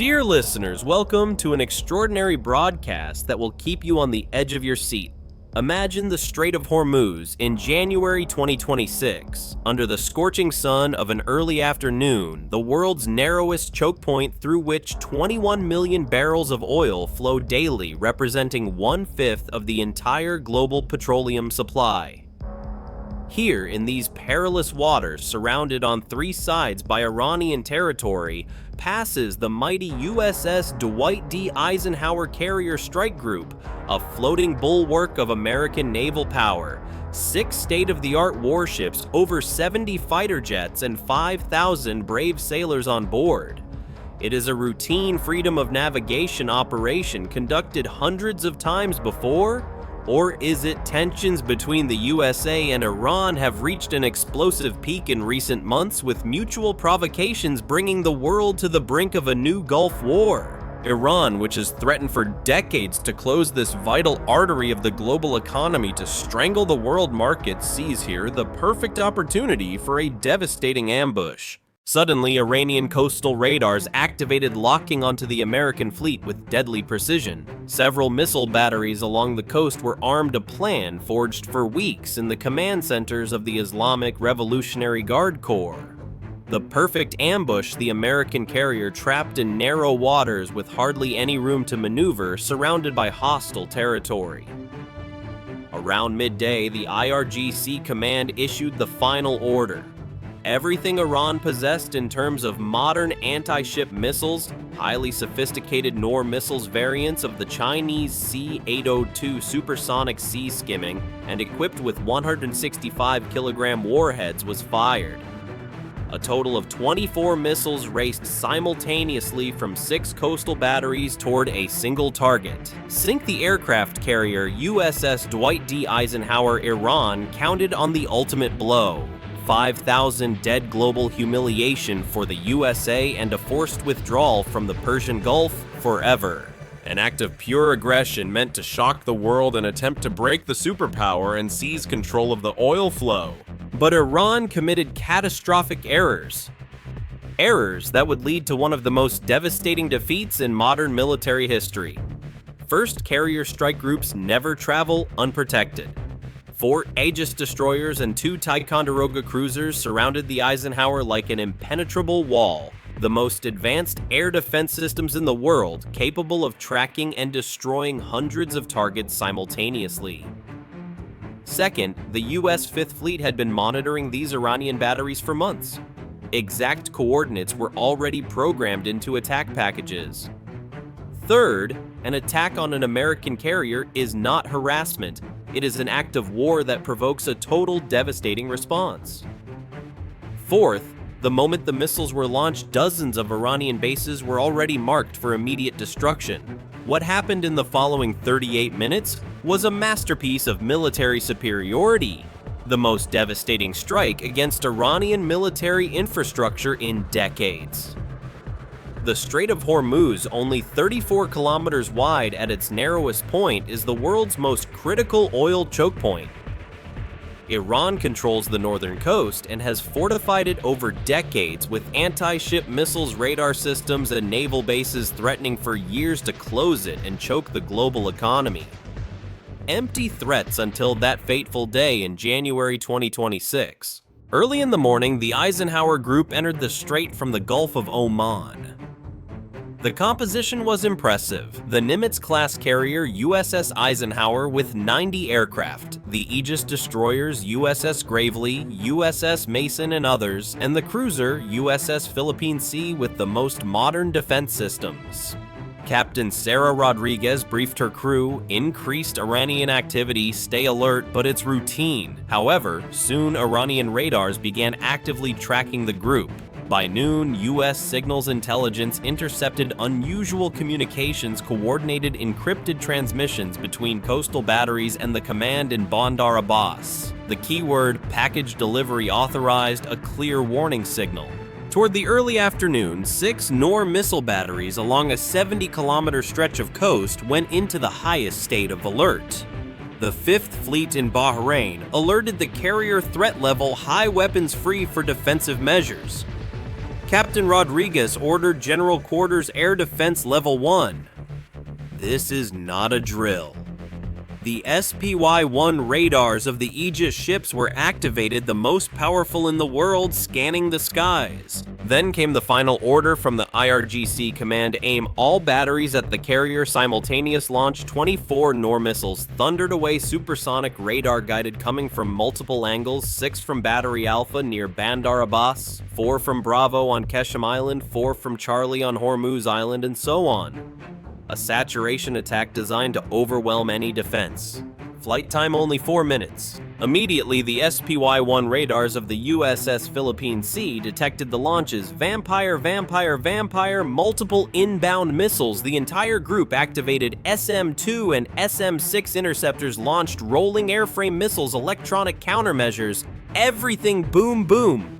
Dear listeners, welcome to an extraordinary broadcast that will keep you on the edge of your seat. Imagine the Strait of Hormuz in January 2026. Under the scorching sun of an early afternoon, the world's narrowest choke point through which 21 million barrels of oil flow daily, representing 1/5 of the entire global petroleum supply. Here, in these perilous waters, surrounded on three sides by Iranian territory, passes the mighty USS Dwight D. Eisenhower carrier strike group, a floating bulwark of American naval power, 6 state-of-the-art warships, over 70 fighter jets, and 5,000 brave sailors on board. It is a routine freedom of navigation operation conducted hundreds of times before. Or is it tensions between the USA and Iran have reached an explosive peak in recent months, with mutual provocations bringing the world to the brink of a new Gulf War? Iran, which has threatened for decades to close this vital artery of the global economy to strangle the world market, sees here the perfect opportunity for a devastating ambush. Suddenly, Iranian coastal radars activated, locking onto the American fleet with deadly precision. Several missile batteries along the coast were armed, a plan forged for weeks in the command centers of the Islamic Revolutionary Guard Corps. The perfect ambush, the American carrier trapped in narrow waters with hardly any room to maneuver, surrounded by hostile territory. Around midday, the IRGC command issued the final order. Everything Iran possessed in terms of modern anti-ship missiles, highly sophisticated Nord missiles variants of the Chinese C-802 supersonic sea skimming, and equipped with 165-kilogram warheads, was fired. A total of 24 missiles raced simultaneously from 6 coastal batteries toward a single target. Sink the aircraft carrier USS Dwight D. Eisenhower. Iran counted on the ultimate blow. 5,000 dead, global humiliation for the USA, and a forced withdrawal from the Persian Gulf forever. An act of pure aggression meant to shock the world and attempt to break the superpower and seize control of the oil flow. But Iran committed catastrophic errors. Errors that would lead to one of the most devastating defeats in modern military history. First, carrier strike groups never travel unprotected. 4 Aegis destroyers and 2 Ticonderoga cruisers surrounded the Eisenhower like an impenetrable wall, the most advanced air defense systems in the world, capable of tracking and destroying hundreds of targets simultaneously. Second, the US Fifth Fleet had been monitoring these Iranian batteries for months. Exact coordinates were already programmed into attack packages. Third, an attack on an American carrier is not harassment. It is an act of war that provokes a total, devastating response. Fourth, the moment the missiles were launched, dozens of Iranian bases were already marked for immediate destruction. What happened in the following 38 minutes was a masterpiece of military superiority, the most devastating strike against Iranian military infrastructure in decades. The Strait of Hormuz, only 34 kilometers wide at its narrowest point, is the world's most critical oil choke point. Iran controls the northern coast and has fortified it over decades with anti-ship missiles, radar systems, and naval bases, threatening for years to close it and choke the global economy. Empty threats until that fateful day in January 2026. Early in the morning, the Eisenhower Group entered the strait from the Gulf of Oman. The composition was impressive. The Nimitz-class carrier USS Eisenhower with 90 aircraft, the Aegis destroyers USS Gravely, USS Mason, and others, and the cruiser USS Philippine Sea with the most modern defense systems. Captain Sarah Rodriguez briefed her crew, "Increased Iranian activity, stay alert, but it's routine." However, soon Iranian radars began actively tracking the group. By noon, U.S. signals intelligence intercepted unusual communications, coordinated encrypted transmissions between coastal batteries and the command in Bandar Abbas. The keyword, package delivery authorized, a clear warning signal. Toward the early afternoon, 6 Nord missile batteries along a 70-kilometer stretch of coast went into the highest state of alert. The Fifth Fleet in Bahrain alerted the carrier threat level high, weapons free for defensive measures. Captain Rodriguez ordered General Quarters Air Defense Level 1. This is not a drill. The SPY-1 radars of the Aegis ships were activated, the most powerful in the world, scanning the skies. Then came the final order from the IRGC command: aim all batteries at the carrier. Simultaneous launch 24 NOR missiles thundered away, supersonic radar guided, coming from multiple angles: 6 from Battery Alpha near Bandar Abbas, 4 from Bravo on Keshem Island, 4 from Charlie on Hormuz Island, and so on. A saturation attack designed to overwhelm any defense. Flight time only 4 minutes. Immediately, the SPY-1 radars of the USS Philippine Sea detected the launches. Vampire, multiple inbound missiles. The entire group activated SM-2 and SM-6 interceptors, launched rolling airframe missiles, electronic countermeasures. Everything boom boom.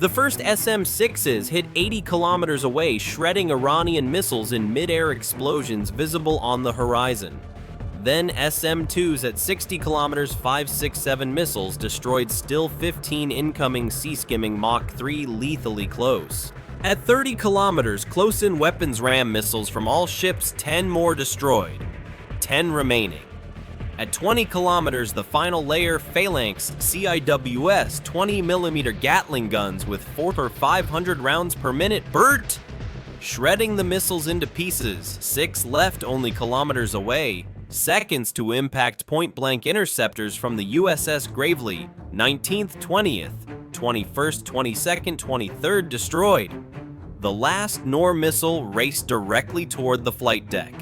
The first SM-6s hit 80 kilometers away, shredding Iranian missiles in mid-air explosions visible on the horizon. Then SM-2s at 60 kilometers, 567 missiles destroyed still 15 incoming sea-skimming Mach 3 lethally close. At 30 kilometers, close-in weapons ram missiles from all ships, 10 more destroyed, 10 remaining. At 20 kilometers, the final layer, Phalanx CIWS 20mm Gatling guns with 400 or 500 rounds per minute burnt, shredding the missiles into pieces. 6 left only kilometers away, seconds to impact point-blank interceptors from the USS Gravely, 19th, 20th, 21st, 22nd, 23rd destroyed. The last NOR missile raced directly toward the flight deck.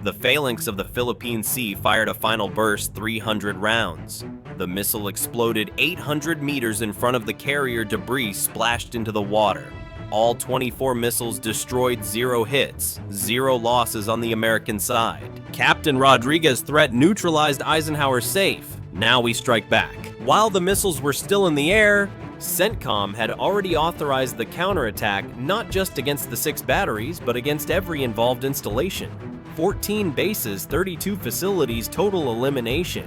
The Phalanx of the Philippine Sea fired a final burst, 300 rounds. The missile exploded 800 meters in front of the carrier. Debris splashed into the water. All 24 missiles destroyed, 0 hits, 0 losses on the American side. Captain Rodriguez threat neutralized Eisenhower safe. Now we strike back. While the missiles were still in the air, CENTCOM had already authorized the counterattack, not just against the 6 batteries, but against every involved installation. 14 bases, 32 facilities, total elimination.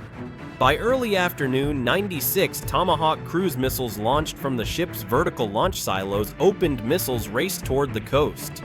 By early afternoon, 96 Tomahawk cruise missiles launched from the ship's vertical launch silos. Opened missiles raced toward the coast.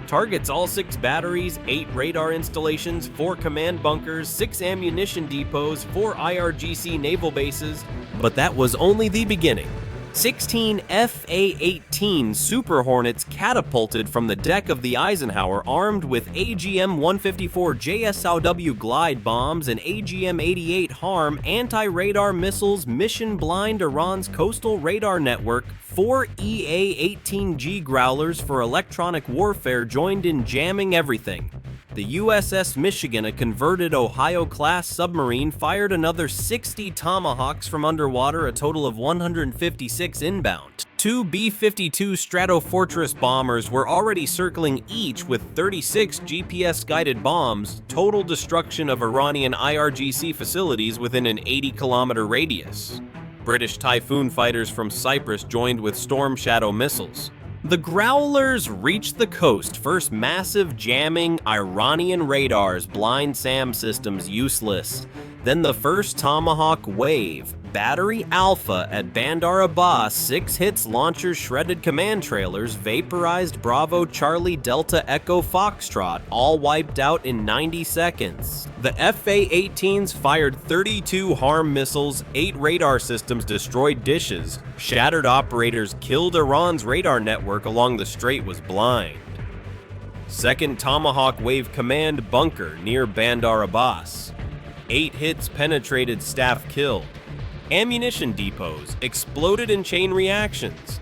Targets all 6 batteries, 8 radar installations, 4 command bunkers, 6 ammunition depots, 4 IRGC naval bases. But that was only the beginning. 16 FA-18 Super Hornets catapulted from the deck of the Eisenhower, armed with AGM-154 JSOW glide bombs and AGM-88 HARM anti-radar missiles. Mission blind Iran's coastal radar network. 4 EA-18G Growlers for electronic warfare joined in, jamming everything. The USS Michigan, a converted Ohio-class submarine, fired another 60 Tomahawks from underwater, a total of 156 inbound. 2 B-52 Stratofortress bombers were already circling, each with 36 GPS-guided bombs. Total destruction of Iranian IRGC facilities within an 80-kilometer radius. British Typhoon fighters from Cyprus joined with Storm Shadow missiles. The Growlers reached the coast. First massive jamming, Iranian radars, blind SAM systems useless. Then the first Tomahawk wave. Battery Alpha at Bandar Abbas, 6 hits, launchers shredded, command trailers vaporized, Bravo, Charlie, Delta, Echo, Foxtrot, all wiped out in 90 seconds. The FA-18s fired 32 HARM missiles, 8 radar systems destroyed, dishes, shattered operators, killed. Iran's radar network along the strait was blind. Second Tomahawk wave command bunker near Bandar Abbas. 8 hits, penetrated, staff killed. Ammunition depots exploded in chain reactions.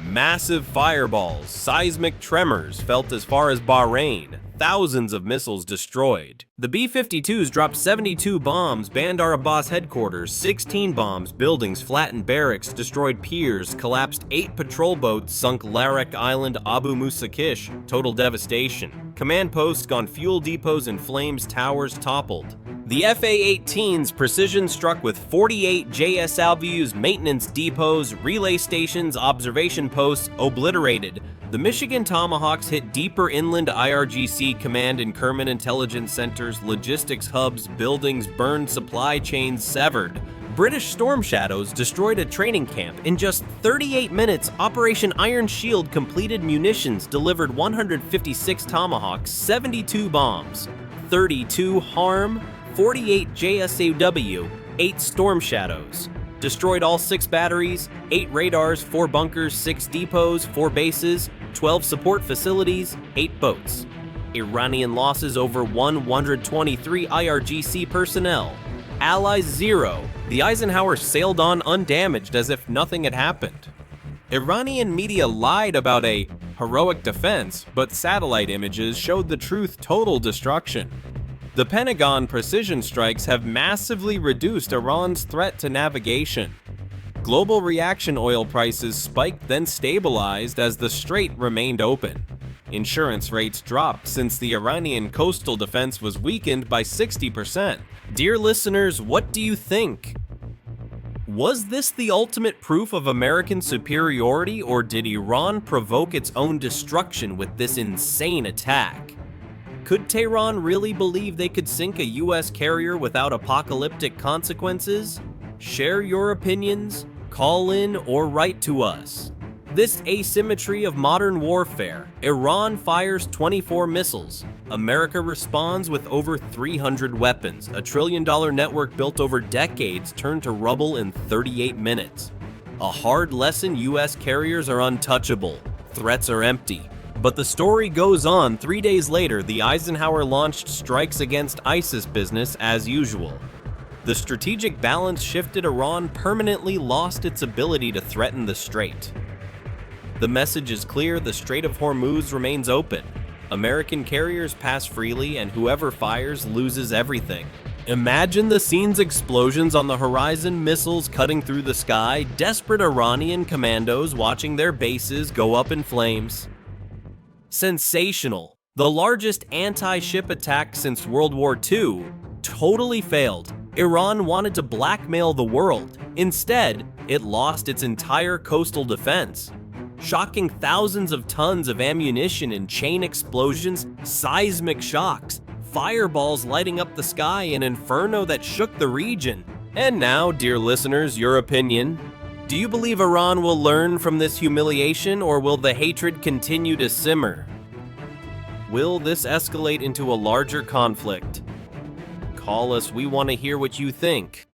Massive fireballs, seismic tremors felt as far as Bahrain. Thousands of missiles destroyed. The B-52s dropped 72 bombs, Bandar Abbas headquarters, 16 bombs, buildings, flattened barracks, destroyed piers, collapsed 8 patrol boats, sunk Larak Island, Abu Musa Kish, total devastation. Command posts gone, fuel depots in flames, towers toppled. The FA-18s precision struck with 48 JSOWs, maintenance depots, relay stations, observation posts obliterated. The Michigan Tomahawks hit deeper inland IRGC command and Kerman intelligence centers, logistics hubs, buildings burned, supply chains severed. British Storm Shadows destroyed a training camp. In just 38 minutes, Operation Iron Shield completed munitions, delivered 156 Tomahawks, 72 bombs, 32 HARM, 48 JSAW, 8 Storm Shadows. Destroyed all 6 batteries, 8 radars, 4 bunkers, 6 depots, 4 bases, 12 support facilities, 8 boats. Iranian losses over 123 IRGC personnel. Allies 0. The Eisenhower sailed on undamaged as if nothing had happened. Iranian media lied about a heroic defense, but satellite images showed the truth: total destruction. The Pentagon precision strikes have massively reduced Iran's threat to navigation. Global reaction oil prices spiked then stabilized as the strait remained open. Insurance rates dropped since the Iranian coastal defense was weakened by 60%. Dear listeners, what do you think? Was this the ultimate proof of American superiority, or did Iran provoke its own destruction with this insane attack? Could Tehran really believe they could sink a US carrier without apocalyptic consequences? Share your opinions, call in, or write to us. This asymmetry of modern warfare: Iran fires 24 missiles, America responds with over 300 weapons, a $1 trillion network built over decades turned to rubble in 38 minutes. A hard lesson: US carriers are untouchable, threats are empty. But the story goes on. 3 days later, the Eisenhower launched strikes against ISIS business as usual. The strategic balance shifted. Iran permanently lost its ability to threaten the strait. The message is clear: the Strait of Hormuz remains open. American carriers pass freely, and whoever fires loses everything. Imagine the scenes: explosions on the horizon, missiles cutting through the sky, desperate Iranian commandos watching their bases go up in flames. Sensational. The largest anti-ship attack since World War II totally failed. Iran wanted to blackmail the world. Instead, it lost its entire coastal defense. Shocking thousands of tons of ammunition in chain explosions, seismic shocks, fireballs lighting up the sky, an inferno that shook the region. And now, dear listeners, your opinion. Do you believe Iran will learn from this humiliation, or will the hatred continue to simmer? Will this escalate into a larger conflict? Call us, we want to hear what you think.